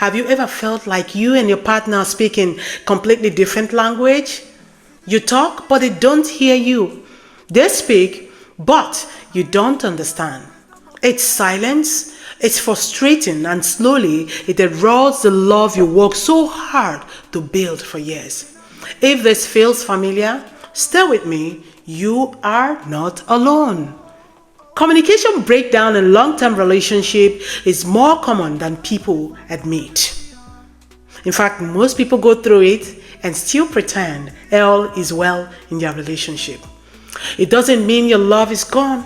Have you ever felt like you and your partner are speaking completely different language? You talk, but they don't hear you. They speak, but you don't understand. It's silence, it's frustrating, and slowly it erodes the love you worked so hard to build for years. If this feels familiar, stay with me. You are not alone. Communication breakdown in long-term relationship is more common than people admit. In fact, most people go through it and still pretend all is well in their relationship. It doesn't mean your love is gone.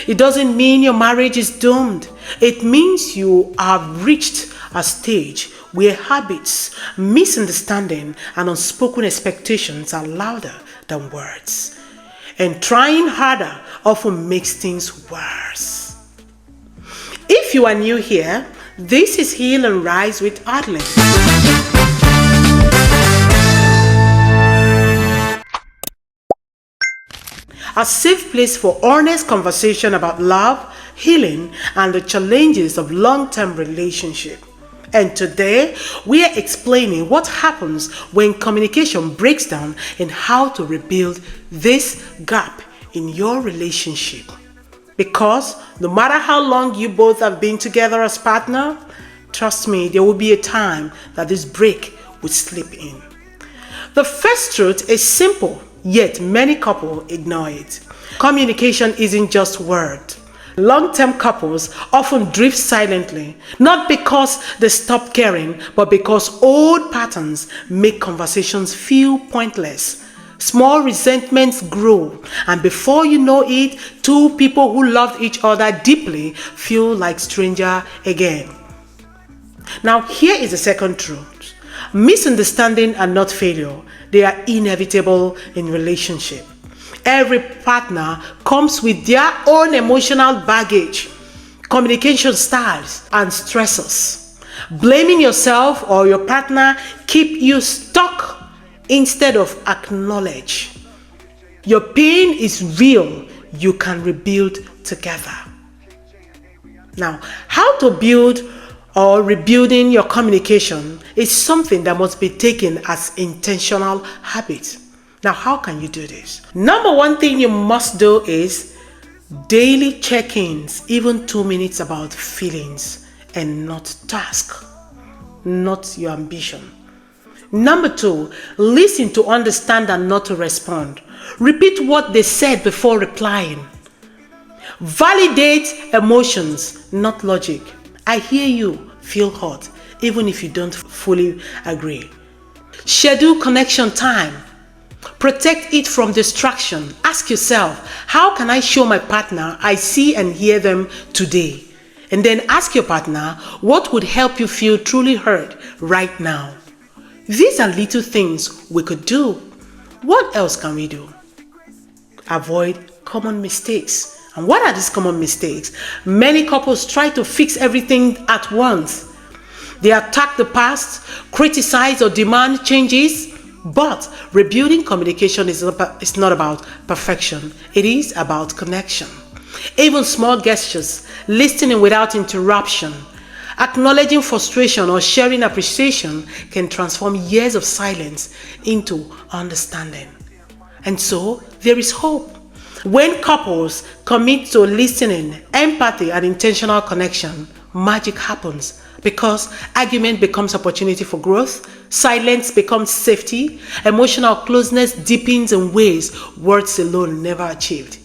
It doesn't mean your marriage is doomed. It means you have reached a stage where habits, misunderstanding, and unspoken expectations are louder than words. And trying harder often makes things worse. If you are new here, this is Heal and Rise with Adlin. A safe place for honest conversation about love, healing, and the challenges of long-term relationship. And today, we are explaining what happens when communication breaks down and how to rebuild this gap in your relationship. Because no matter how long you both have been together as partner, trust me, there will be a time that this break will slip in. The first truth is simple, yet many couples ignore it. Communication isn't just words. Long-term couples often drift silently, not because they stop caring, but because old patterns make conversations feel pointless. Small resentments grow, and before you know it, two people who loved each other deeply feel like strangers again. Now, here is the second truth. Misunderstanding are not failure. They are inevitable in relationship. Every partner comes with their own emotional baggage, communication styles, and stressors. Blaming yourself or your partner keep you stuck instead of acknowledge. Your pain is real. You can rebuild together. Now, how to build or rebuilding your communication is something that must be taken as intentional habit. Now, how can you do this? Number one thing you must do is daily check-ins, even 2 minutes, about feelings and not task, not your ambition. Number two, listen to understand and not to respond. Repeat what they said before replying. Validate emotions, not logic. I hear you, feel hurt, even if you don't fully agree. Schedule connection time. Protect it from distraction. Ask yourself, how can I show my partner I see and hear them today? And then ask your partner, what would help you feel truly heard right now? These are little things we could do. What else can we do? Avoid common mistakes. And what are these common mistakes? Many couples try to fix everything at once. They attack the past, criticize or demand changes. But rebuilding communication is not about perfection. It is about connection. Even small gestures, listening without interruption, acknowledging frustration or sharing appreciation can transform years of silence into understanding. And so there is hope. When couples commit to listening, empathy, and intentional connection, magic happens. Because argument becomes opportunity for growth, silence becomes safety, emotional closeness deepens in ways words alone never achieved.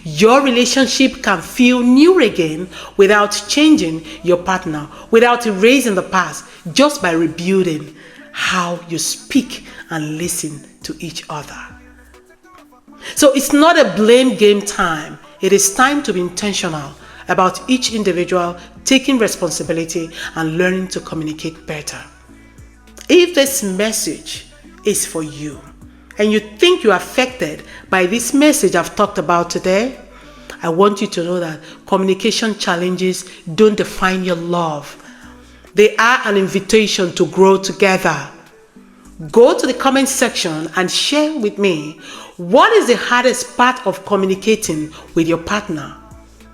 Your relationship can feel new again without changing your partner, without erasing the past, just by rebuilding how you speak and listen to each other. So it's not a blame game time. It is time to be intentional about each individual taking responsibility and learning to communicate better. If this message is for you and you think you're affected by this message I've talked about today, I want you to know that communication challenges don't define your love. They are an invitation to grow together. Go to the comment section and share with me, what is the hardest part of communicating with your partner?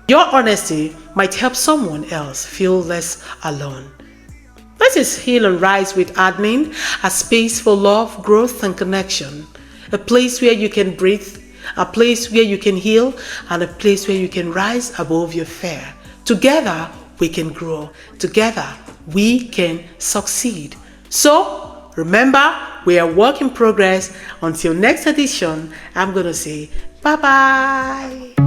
Your honesty might help someone else feel less alone. This is Heal and Rise with Admin, a space for love, growth, and connection. A place where you can breathe, a place where you can heal, and a place where you can rise above your fear. Together, we can grow. Together, we can succeed. So, remember, we are work in progress. Until next edition, I'm going to say bye-bye.